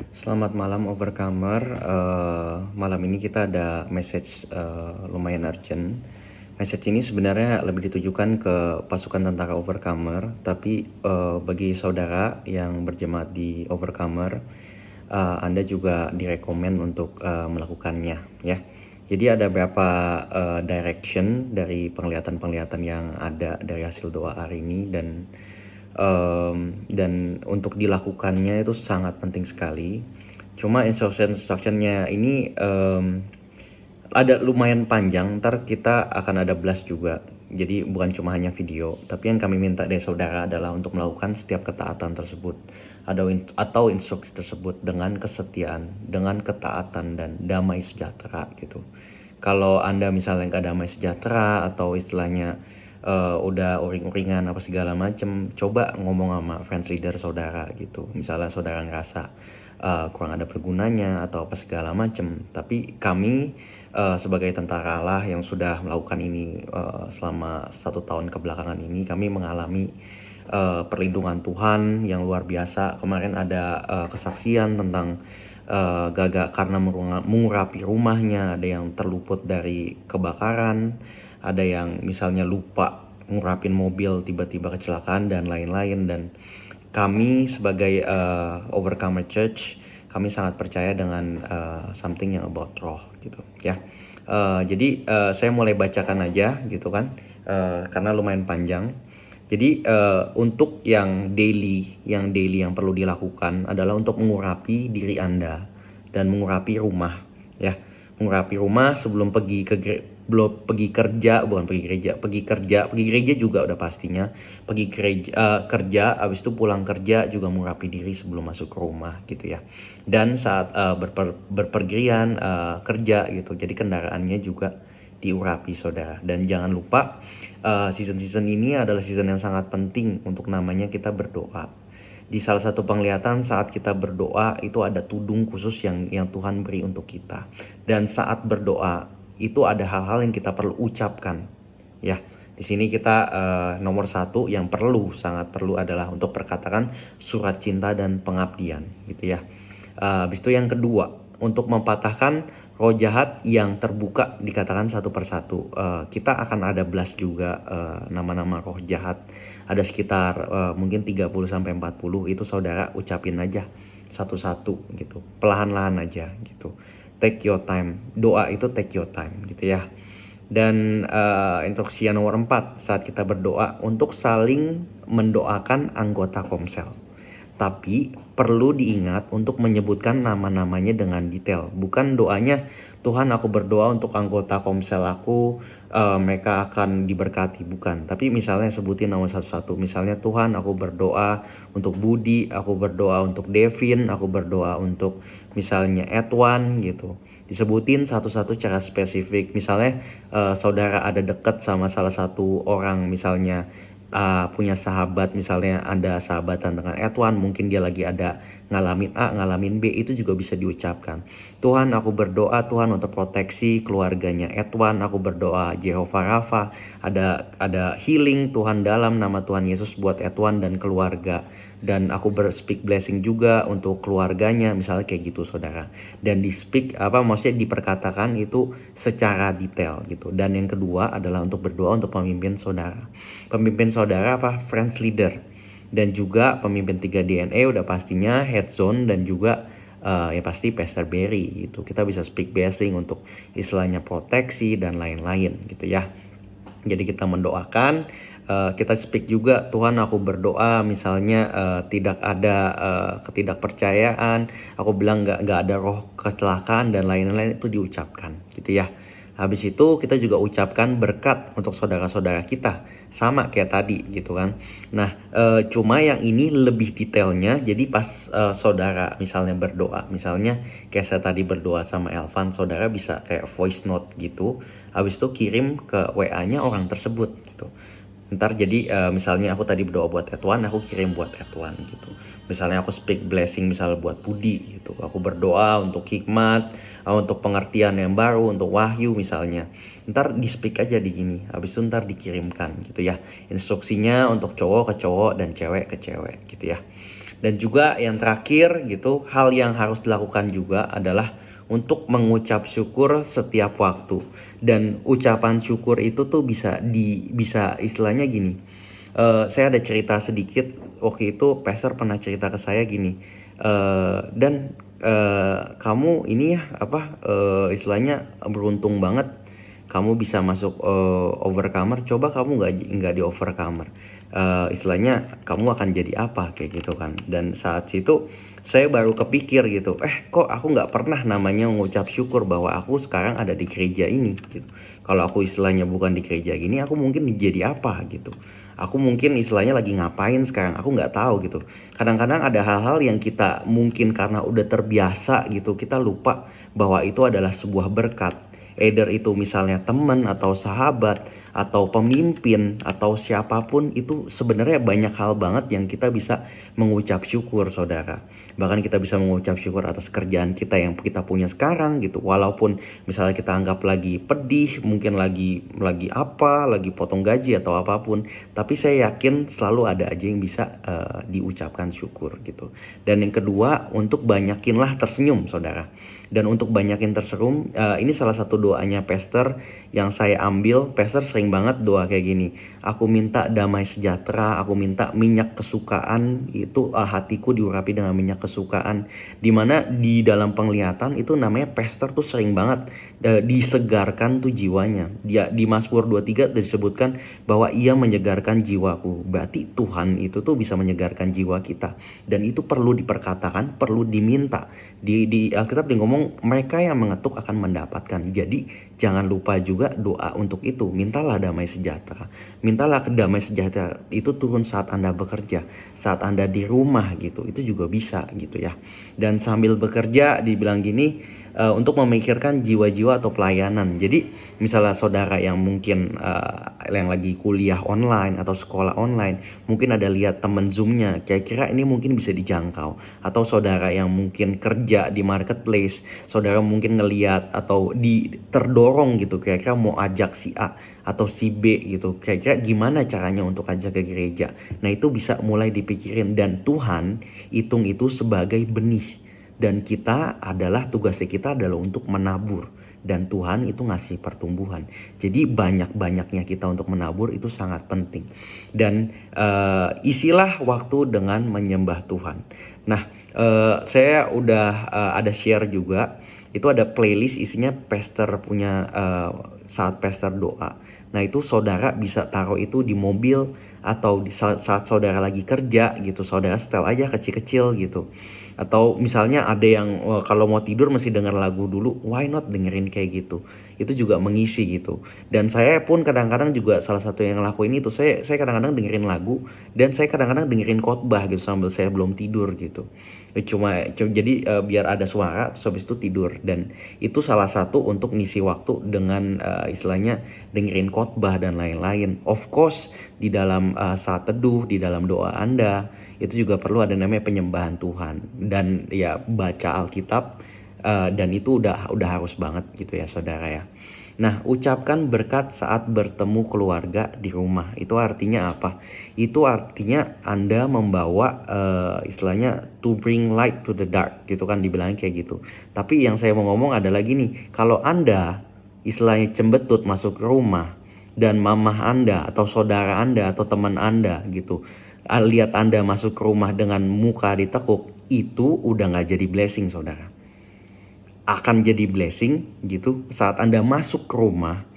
Selamat malam Overcomer. Malam ini kita ada message lumayan urgent. Message ini sebenarnya lebih ditujukan ke pasukan tentara Overcomer, tapi bagi saudara yang berjemaat di Overcomer, Anda juga direkomend untuk melakukannya, ya. Jadi ada beberapa direction dari penglihatan-penglihatan yang ada dari hasil doa hari ini, dan untuk dilakukannya itu sangat penting sekali. Cuma instructionnya ini ada lumayan panjang. Ntar kita akan ada blast juga, jadi bukan cuma hanya video. Tapi yang kami minta dari saudara adalah untuk melakukan setiap ketaatan tersebut atau instruksi tersebut dengan kesetiaan, dengan ketaatan dan damai sejahtera gitu. Kalau Anda misalnya nggak damai sejahtera atau istilahnya udah uring-uringan apa segala macem, coba ngomong sama friends leader saudara gitu. Misalnya saudara ngerasa kurang ada bergunanya atau apa segala macem, tapi kami sebagai tentara Allah yang sudah melakukan ini selama 1 tahun kebelakangan ini, kami mengalami perlindungan Tuhan yang luar biasa. Kemarin ada kesaksian tentang gagal karena mengurapi rumahnya, ada yang terluput dari kebakaran, ada yang misalnya lupa ngurapin mobil tiba-tiba kecelakaan dan lain-lain. Dan kami sebagai Overcomer Church, kami sangat percaya dengan something yang about roh gitu ya. Jadi saya mulai bacakan aja gitu kan, karena lumayan panjang. Jadi untuk yang daily yang perlu dilakukan adalah untuk mengurapi diri Anda dan mengurapi rumah, ya. Mengurapi rumah sebelum pergi belum pergi kerja, bukan pergi gereja, pergi gereja juga udah pastinya. Pergi kerja, habis itu pulang kerja juga mengurapi diri sebelum masuk ke rumah gitu ya. Dan saat berpergian kerja gitu, jadi kendaraannya juga diurapi saudara. Dan jangan lupa season ini adalah season yang sangat penting untuk namanya kita berdoa. Di salah satu penglihatan saat kita berdoa itu ada tudung khusus yang Tuhan beri untuk kita. Dan saat berdoa itu ada hal-hal yang kita perlu ucapkan, ya. Di sini kita nomor satu yang sangat perlu adalah untuk perkataan surat cinta dan pengabdian gitu ya. Habis itu yang kedua, untuk mempatahkan roh jahat yang terbuka dikatakan satu persatu. Kita akan ada blast juga nama-nama roh jahat. Ada sekitar mungkin 30-40, itu saudara ucapin aja satu-satu gitu. Perlahan-lahan aja gitu. Take your time. Doa itu take your time gitu ya. Dan instruksi yang nomor 4 saat kita berdoa untuk saling mendoakan anggota komsel. Tapi perlu diingat untuk menyebutkan nama-namanya dengan detail. Bukan doanya, Tuhan aku berdoa untuk anggota komsel aku, mereka akan diberkati. Bukan. Tapi misalnya sebutin nama satu-satu. Misalnya Tuhan aku berdoa untuk Budi, aku berdoa untuk Devin, aku berdoa untuk misalnya Edwan gitu. Disebutin satu-satu secara spesifik. Misalnya saudara ada dekat sama salah satu orang, misalnya punya sahabat, misalnya Anda sahabatan dengan Edwan, mungkin dia lagi ada ngalamin A, ngalamin B, itu juga bisa diucapkan. Tuhan aku berdoa Tuhan untuk proteksi keluarganya Edwan, aku berdoa Jehovah Rafa, ada healing Tuhan dalam nama Tuhan Yesus buat Edwan dan keluarga. Dan aku speak blessing juga untuk keluarganya, misalnya kayak gitu saudara. Dan maksudnya diperkatakan itu secara detail gitu. Dan yang kedua adalah untuk berdoa untuk pemimpin saudara. Pemimpin saudara friends leader. Dan juga pemimpin 3 DNA udah pastinya head zone, dan juga ya pasti Pastor Barry gitu. Kita bisa speak blessing untuk istilahnya proteksi dan lain-lain gitu ya. Jadi kita mendoakan, kita speak juga, Tuhan aku berdoa misalnya tidak ada ketidakpercayaan, aku bilang nggak ada roh kecelakaan dan lain-lain, itu diucapkan gitu ya. Habis itu kita juga ucapkan berkat untuk saudara-saudara kita, sama kayak tadi gitu kan. Nah cuma yang ini lebih detailnya. Jadi pas saudara misalnya berdoa, misalnya kayak saya tadi berdoa sama Elvan, saudara bisa kayak voice note gitu, habis itu kirim ke WA-nya orang tersebut gitu. Ntar jadi misalnya aku tadi berdoa buat Edwan, aku kirim buat Edwan gitu. Misalnya aku speak blessing misalnya buat Budi gitu. Aku berdoa untuk hikmat, untuk pengertian yang baru, untuk wahyu misalnya. Ntar di speak aja di gini, habis itu ntar dikirimkan gitu ya. Instruksinya untuk cowok ke cowok dan cewek ke cewek gitu ya. Dan juga yang terakhir gitu, hal yang harus dilakukan juga adalah untuk mengucap syukur setiap waktu. Dan ucapan syukur itu tuh bisa istilahnya gini. Saya ada cerita sedikit. Waktu itu pastor pernah cerita ke saya gini. Dan kamu ini ya apa istilahnya beruntung banget kamu bisa masuk overcomer. Coba kamu nggak di overcomer, istilahnya kamu akan jadi apa kayak gitu kan. Dan saat itu saya baru kepikir gitu, kok aku nggak pernah namanya mengucap syukur bahwa aku sekarang ada di gereja ini gitu. Kalau aku istilahnya bukan di gereja gini, aku mungkin jadi apa gitu. Aku mungkin istilahnya lagi ngapain sekarang, aku nggak tahu gitu. Kadang-kadang ada hal-hal yang kita mungkin karena udah terbiasa gitu, kita lupa bahwa itu adalah sebuah berkat. Either itu misalnya teman atau sahabat atau pemimpin atau siapapun, itu sebenarnya banyak hal banget yang kita bisa mengucap syukur, saudara. Bahkan kita bisa mengucap syukur atas kerjaan kita yang kita punya sekarang gitu. Walaupun misalnya kita anggap lagi pedih, mungkin lagi potong gaji atau apapun, tapi saya yakin selalu ada aja yang bisa diucapkan syukur gitu. Dan yang kedua, untuk banyakinlah tersenyum, saudara. Dan untuk banyakin tersenyum, ini salah satu doanya pastor yang saya ambil. Pastor sering banget doa kayak gini, aku minta damai sejahtera, aku minta minyak kesukaan, itu hatiku diurapi dengan minyak kesukaan. Dimana di dalam penglihatan itu namanya pastor tuh sering banget disegarkan tuh jiwanya. Dia di Mazmur 23 disebutkan bahwa ia menyegarkan jiwaku. Berarti Tuhan itu tuh bisa menyegarkan jiwa kita, dan itu perlu diperkatakan, perlu diminta. Di Alkitab dia ngomong mereka yang mengetuk akan mendapatkan. Jadi jangan lupa juga doa untuk itu. Mintalah damai sejahtera. Mintalah damai sejahtera itu turun saat Anda bekerja, saat Anda di rumah gitu. Itu juga bisa gitu ya. Dan sambil bekerja dibilang gini, untuk memikirkan jiwa-jiwa atau pelayanan. Jadi misalnya saudara yang mungkin yang lagi kuliah online atau sekolah online, mungkin ada lihat temen Zoom-nya, kira-kira ini mungkin bisa dijangkau. Atau saudara yang mungkin kerja di marketplace, saudara mungkin ngeliat atau terdorong gitu, kira-kira mau ajak si A atau si B gitu, kira-kira gimana caranya untuk ajak ke gereja. Nah itu bisa mulai dipikirin, dan Tuhan hitung itu sebagai benih. Dan tugasnya kita adalah untuk menabur, dan Tuhan itu ngasih pertumbuhan. Jadi banyak-banyaknya kita untuk menabur itu sangat penting. Dan isilah waktu dengan menyembah Tuhan. Nah, saya udah ada share juga. Itu ada playlist isinya pastor punya saat pastor doa. Nah itu saudara bisa taruh itu di mobil, atau saat saudara lagi kerja gitu, saudara setel aja kecil-kecil gitu. Atau misalnya ada yang kalau mau tidur masih denger lagu dulu, why not dengerin kayak gitu. Itu juga mengisi gitu. Dan saya pun kadang-kadang juga salah satu yang ngelakuin itu, saya kadang-kadang dengerin lagu, dan saya kadang-kadang dengerin khotbah gitu sambil saya belum tidur gitu. Jadi biar ada suara terus habis itu tidur. Dan itu salah satu untuk ngisi waktu dengan istilahnya dengerin khotbah dan lain-lain. Of course di dalam saat teduh, di dalam doa Anda itu juga perlu ada namanya penyembahan Tuhan, dan ya baca Alkitab, dan itu udah harus banget gitu ya saudara ya. Nah, ucapkan berkat saat bertemu keluarga di rumah. Itu artinya apa? Itu artinya Anda membawa istilahnya to bring light to the dark gitu kan, dibilangnya kayak gitu. Tapi yang saya mau ngomong adalah gini, kalau Anda istilahnya cembetut masuk ke rumah, dan mamah Anda atau saudara Anda atau teman Anda gitu lihat Anda masuk ke rumah dengan muka ditekuk, itu udah gak jadi blessing, saudara. Akan jadi blessing gitu saat Anda masuk ke rumah,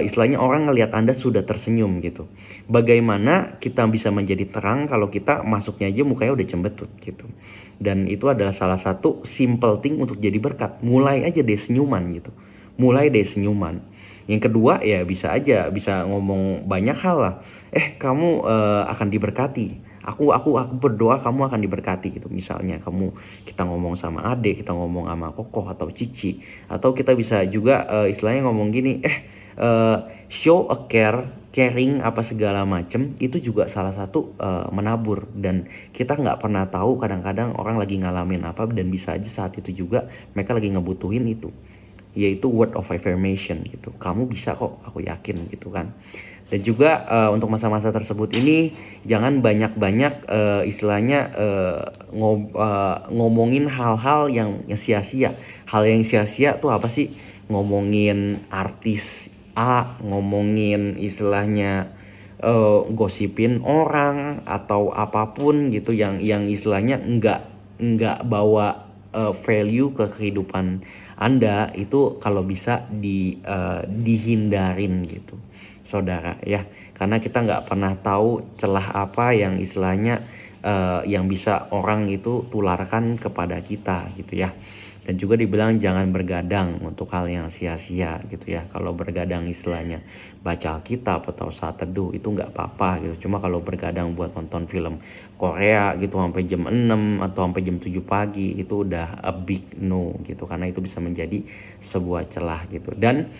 istilahnya orang ngelihat Anda sudah tersenyum gitu. Bagaimana kita bisa menjadi terang kalau kita masuknya aja mukanya udah cembetut gitu. Dan itu adalah salah satu simple thing untuk jadi berkat. Mulai aja deh senyuman gitu. Mulai deh senyuman. Yang kedua ya bisa ngomong banyak hal lah. Kamu akan diberkati. Aku berdoa kamu akan diberkati gitu. Misalnya kita ngomong sama adik, kita ngomong sama kokoh atau cici, atau kita bisa juga istilahnya ngomong gini, show a caring apa segala macem. Itu juga salah satu menabur. Dan kita nggak pernah tahu kadang-kadang orang lagi ngalamin apa, dan bisa aja saat itu juga mereka lagi ngebutuhin itu. yaitu word of affirmation gitu. Kamu bisa kok, aku yakin gitu kan. Dan juga untuk masa-masa tersebut ini jangan banyak-banyak istilahnya ngomongin hal-hal yang sia-sia. Hal yang sia-sia tuh apa sih? Ngomongin artis A, ngomongin istilahnya gosipin orang atau apapun gitu yang istilahnya nggak bawa value ke kehidupan Anda, itu kalau bisa dihindarin gitu saudara ya, karena kita nggak pernah tahu celah apa yang istilahnya yang bisa orang itu tularkan kepada kita gitu ya. Dan juga dibilang jangan bergadang untuk hal yang sia-sia gitu ya. Kalau bergadang istilahnya baca Alkitab atau saat teduh itu nggak apa-apa gitu. Cuma kalau bergadang buat nonton film Korea gitu sampai jam 6 atau sampai jam 7 pagi itu udah a big no gitu, karena itu bisa menjadi sebuah celah gitu. Dan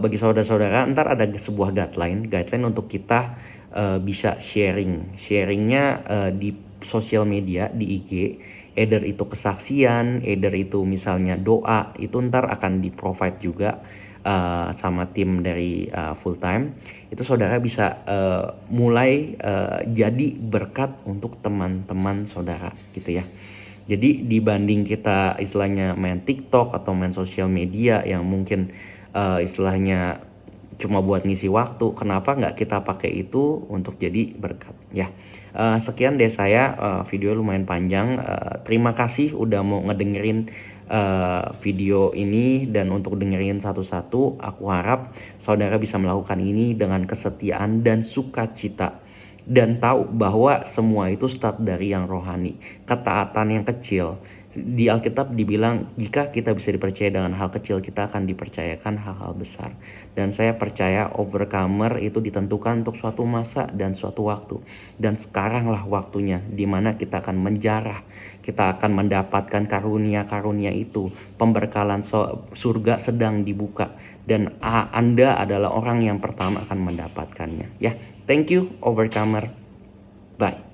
bagi saudara-saudara ntar ada sebuah guideline untuk kita bisa sharingnya di sosial media, di IG, either itu kesaksian, either itu misalnya doa, itu ntar akan di provide juga sama tim dari full time. Itu saudara bisa mulai jadi berkat untuk teman-teman saudara gitu ya. Jadi dibanding kita istilahnya main TikTok atau main sosial media yang mungkin istilahnya cuma buat ngisi waktu, kenapa nggak kita pakai itu untuk jadi berkat ya. Sekian deh saya, video lumayan panjang. Terima kasih udah mau ngedengerin video ini, dan untuk dengerin satu-satu, aku harap saudara bisa melakukan ini dengan kesetiaan dan sukacita, dan tahu bahwa semua itu start dari yang rohani. Ketaatan yang kecil di Alkitab dibilang jika kita bisa dipercaya dengan hal kecil, kita akan dipercayakan hal-hal besar. Dan saya percaya overcomer itu ditentukan untuk suatu masa dan suatu waktu. Dan sekaranglah waktunya dimana kita akan menjarah, kita akan mendapatkan karunia-karunia itu. Pemberkalan surga sedang dibuka, dan Anda adalah orang yang pertama akan mendapatkannya ya. Thank you overcomer. Bye.